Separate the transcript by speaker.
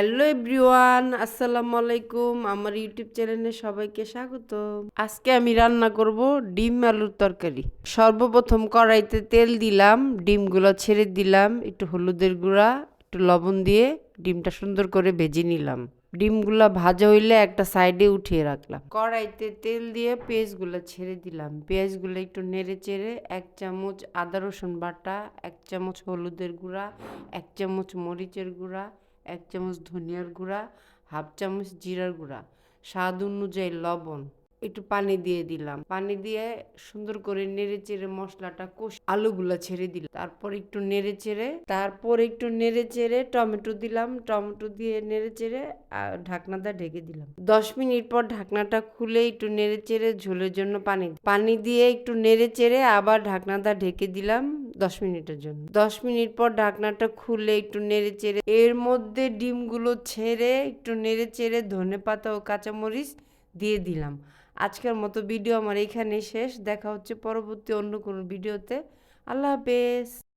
Speaker 1: Hello everyone, আসসালামু আলাইকুম। আমার ইউটিউব চ্যানেলে সবাইকে স্বাগত। আজকে আমি রান্না করব ডিম আলুর তরকারি। সর্বপ্রথম কড়াইতে তেল দিলাম, ডিমগুলো ছেড়ে দিলাম, একটু হলুদের গুঁড়া, একটু লবণ দিয়ে ডিমটা সুন্দর করে ভেজে নিলাম। ডিমগুলা ভাজা হইলে একটা সাইডে উঠিয়ে রাখলাম। কড়াইতে তেল দিয়ে পেঁয়াজগুলো ছেড়ে দিলাম। পেঁয়াজগুলো একটু নেড়ে চেড়ে 1 চামচ আদা রসুন বাটা, 1 চামচ হলুদের গুঁড়া, 1 চামচ মরিচের গুঁড়া, 1 চামচ ধনিয়ার গুঁড়া, হাফ চামচ জিরার গুঁড়া, স্বাদ অনুযায়ী লবণ, একটু পানি দিয়ে দিলাম। পানি দিয়ে সুন্দর করে নেড়ে চেড়ে মশলাটা আলুগুলা ছেড়ে দিলাম। তারপর একটু নেড়ে চেড়ে টমেটো দিলাম। টমেটো দিয়ে নেড়ে চেড়ে ঢাকনাটা ঢেকে দিলাম। 10 মিনিট পর ঢাকনাটা খুলে একটু নেড়ে চেড়ে ঝোলের জন্য পানি দিয়ে একটু নেড়ে চেড়ে আবার ঢাকনাটা ঢেকে দিলাম 10 মিনিটের জন্য। 10 মিনিট পর ঢাকনাটা খুলে একটু নেড়ে চেড়ে এর মধ্যে ডিমগুলো ছেড়ে একটু নেড়ে চেড়ে ধনেপাতা ও কাঁচামরিচ দিয়ে দিলাম। আজকের মতো ভিডিও আমার এখানেই শেষ। দেখা হচ্ছে পরবর্তী অন্য কোনো ভিডিওতে। আল্লাহ হাফেজ।